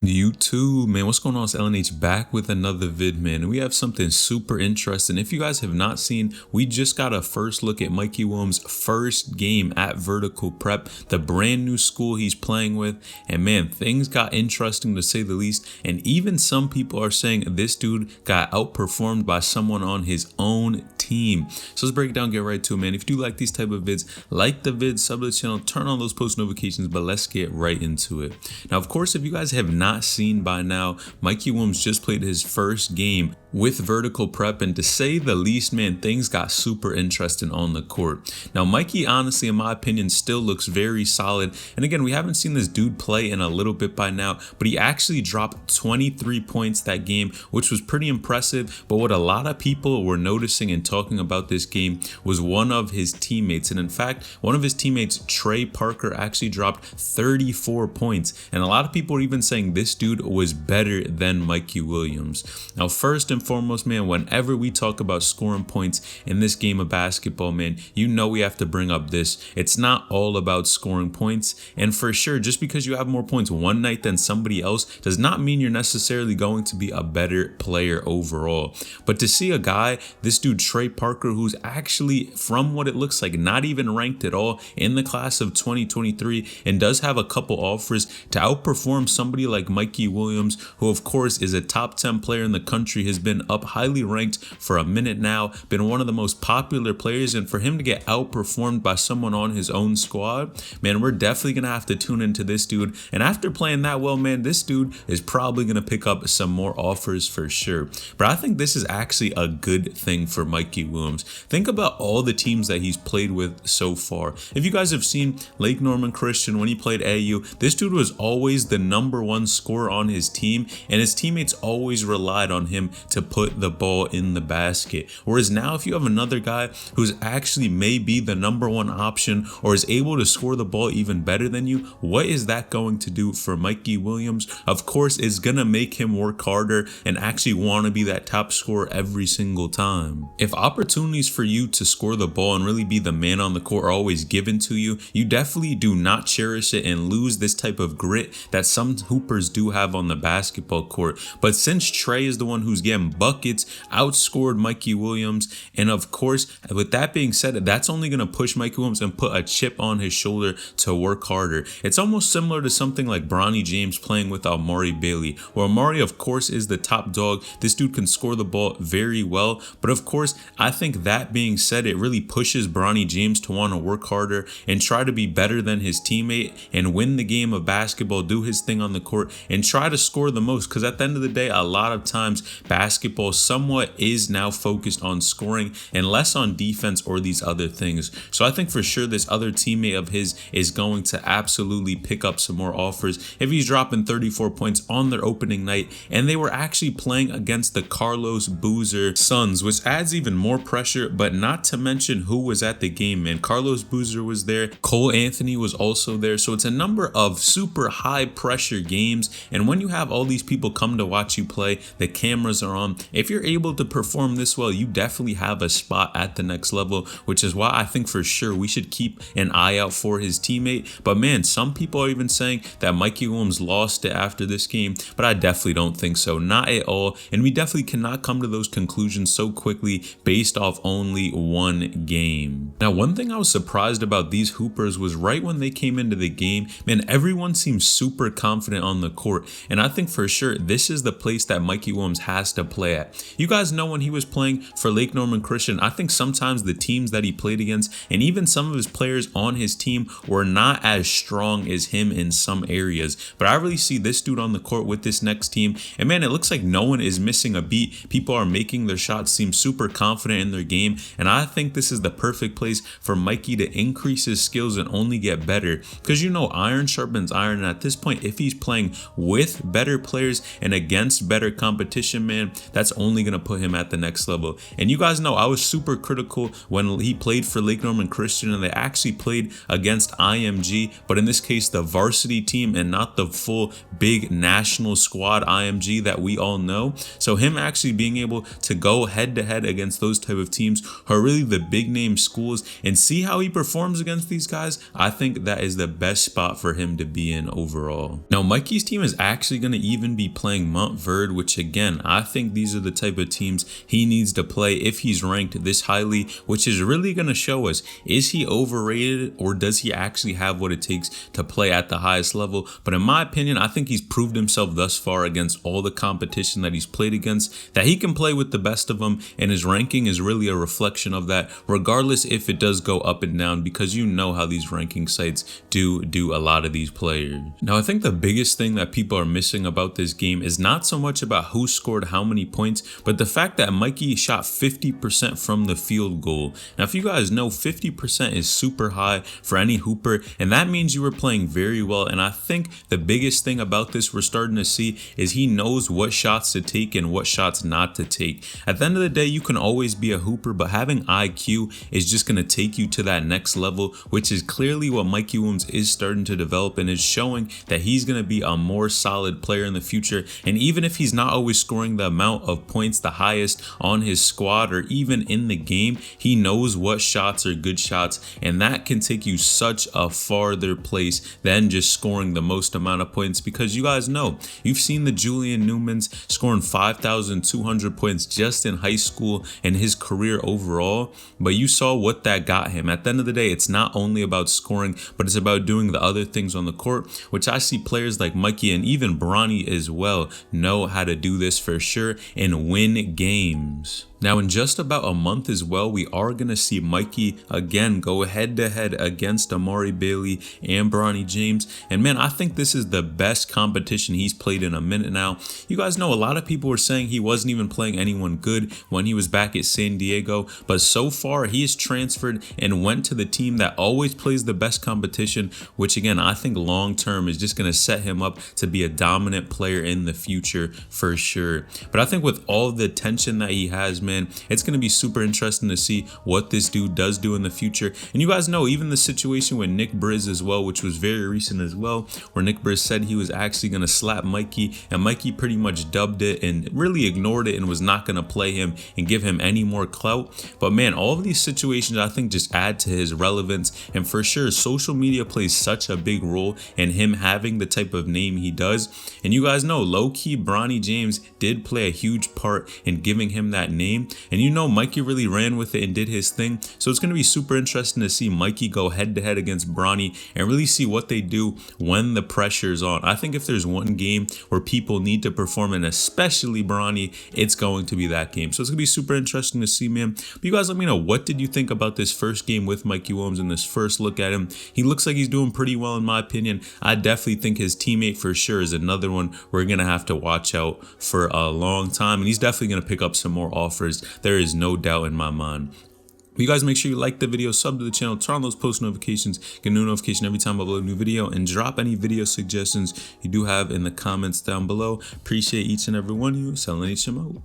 You too, man. What's going on? It's LNH back with another vid, man. And we have something super interesting. If you guys have not seen, we just got a first look at Mikey Williams' first game at Vertical Prep, the brand new school he's playing with. And man, things got interesting to say the least. And even some people are saying this dude got outperformed by someone on his own team. So let's break it down, get right to it, man. If you do like these type of vids, like the vid, sub to the channel, turn on those post notifications, but let's get right into it. Now, of course, if you guys have not seen by now, Mikey Williams just played his first game with Vertical Prep, and to say the least, man, things got super interesting on the court. Now, Mikey, honestly, in my opinion, still looks very solid. And again, we haven't seen this dude play in a little bit by now, but he actually dropped 23 points that game, which was pretty impressive. But what a lot of people were noticing and talking about this game was one of his teammates. And in fact, one of his teammates, Trey Parker, actually dropped 34 points. And a lot of people were even saying this dude was better than Mikey Williams. Now, first and foremost, man, whenever we talk about scoring points in this game of basketball, man, you know we have to bring up this. It's not all about scoring points. And for sure, just because you have more points one night than somebody else does not mean you're necessarily going to be a better player overall. But to see a guy, this dude Trey Parker, who's actually, from what it looks like, not even ranked at all in the class of 2023, and does have a couple offers to outperform somebody like Mikey Williams, who of course is a top 10 player in the country, has been up highly ranked for a minute now, been one of the most popular players, and for him to get outperformed by someone on his own squad, man, we're definitely gonna have to tune into this dude. And after playing that well, man, this dude is probably gonna pick up some more offers for sure. But I think this is actually a good thing for Mikey Williams. Think about all the teams that he's played with so far. If you guys have seen Lake Norman Christian when he played AU, this dude was always the #1 scorer on his team, and his teammates always relied on him to put the ball in the basket. Whereas now, if you have another guy who's actually maybe the #1 option or is able to score the ball even better than you, what is that going to do for Mikey Williams? Of course, it's gonna make him work harder and actually want to be that top scorer every single time. If opportunities for you to score the ball and really be the man on the court are always given to you, you definitely do not cherish it and lose this type of grit that some hoopers do have on the basketball court. But since Trey is the one who's getting buckets, outscored Mikey Williams, and of course, with that being said, that's only going to push Mikey Williams and put a chip on his shoulder to work harder. It's almost similar to something like Bronny James playing with Amari Bailey, where Amari, of course, is the top dog. This dude can score the ball very well, but of course, I think that being said, it really pushes Bronny James to want to work harder and try to be better than his teammate and win the game of basketball, do his thing on the court, and try to score the most. Because at the end of the day, a lot of times basketball somewhat is now focused on scoring and less on defense or these other things. So I think for sure this other teammate of his is going to absolutely pick up some more offers if he's dropping 34 points on their opening night, and they were actually playing against the Carlos Boozer Suns, which adds even more pressure. But not to mention who was at the game, man. Carlos Boozer was there, Cole Anthony was also there, so it's a number of super high pressure games. And when you have all these people come to watch you play, the cameras are on, if you're able to perform this well, you definitely have a spot at the next level, which is why I think for sure we should keep an eye out for his teammate. But man, some people are even saying that Mikey Williams lost it after this game, but I definitely don't think so, not at all. And we definitely cannot come to those conclusions so quickly based off only one game. Now, one thing I was surprised about these hoopers was right when they came into the game, man, everyone seems super confident on the court. And I think for sure this is the place that Mikey Williams has to play at. You guys know when he was playing for Lake Norman Christian, I think sometimes the teams that he played against and even some of his players on his team were not as strong as him in some areas. But I really see this dude on the court with this next team, and man, it looks like no one is missing a beat. People are making their shots seem super confident in their game, and I think this is the perfect place for Mikey to increase his skills and only get better. Because you know, iron sharpens iron, and at this point, if he's playing with better players and against better competition, man, that's only going to put him at the next level. And you guys know I was super critical when he played for Lake Norman Christian and they actually played against IMG, but in this case the varsity team and not the full big national squad IMG that we all know. So him actually being able to go head to head against those type of teams who are really the big name schools and see how he performs against these guys, I think that is the best spot for him to be in overall. Now Mikey's team is actually going to even be playing Montverde, which again, I think these are the type of teams he needs to play if he's ranked this highly, which is really going to show us, is he overrated or does he actually have what it takes to play at the highest level? But in my opinion, I think he's proved himself thus far against all the competition that he's played against, that he can play with the best of them, and his ranking is really a reflection of that, regardless if it does go up and down, because you know how these ranking sites do a lot of these players. Now I think the biggest thing that people are missing about this game is not so much about who scored how many points, but the fact that Mikey shot 50% from the field goal. Now if you guys know, 50% is super high for any hooper, and that means you were playing very well. And I think the biggest thing about this we're starting to see is he knows what shots to take and what shots not to take. At the end of the day, you can always be a hooper, but having IQ is just going to take you to that next level, which is clearly what Mikey Williams is starting to develop and is showing that he's going to be a more solid player in the future. And even if he's not always scoring the amount of points the highest on his squad or even in the game, he knows what shots are good shots, and that can take you such a farther place than just scoring the most amount of points, because you guys know, you've seen the Julian Newmans scoring 5,200 points just in high school and his career overall, but you saw what that got him. At the end of the day, it's not only about scoring, but it's about doing the other things on the court, which I see players like Mikey and even Bronny as well know how to do this for sure and win games. Now in just about a month as well, we are going to see Mikey again go head to head against Amari Bailey and Bronny James. And man, I think this is the best competition he's played in a minute now. You guys know a lot of people were saying he wasn't even playing anyone good when he was back at San Diego, but so far he is transferred and went to the team that always plays the best competition, which again, I think long term is just going to set him up to be a dominant player in the future for sure. But I think with all the attention that he has, man, it's going to be super interesting to see what this dude does do in the future. And you guys know even the situation with Nick Briz as well, which was very recent as well, where Nick Briz said he was actually going to slap Mikey, and Mikey pretty much dubbed it and really ignored it and was not going to play him and give him any more clout. But man, all of these situations I think just add to his relevance, and for sure social media plays such a big role in him having the type of name he does. And you guys know low-key Bronny James did play a huge part in giving him that name, and you know Mikey really ran with it and did his thing. So it's going to be super interesting to see Mikey go head to head against Bronny and really see what they do when the pressure's on. I think if there's one game where people need to perform, and especially Bronny, it's going to be that game. So it's going to be super interesting to see, man. But you guys let me know, what did you think about this first game with Mikey Williams and this first look at him? He looks like he's doing pretty well in my opinion. I definitely think his teammate for sure is another one we're going to have to watch out for a long time, and he's definitely going to pick up some more offers. There is no doubt in my mind. You guys make sure you like the video, sub to the channel, turn on those post notifications, get a new notification every time I upload a new video, and drop any video suggestions you do have in the comments down below. Appreciate each and every one of you. Selling HMO.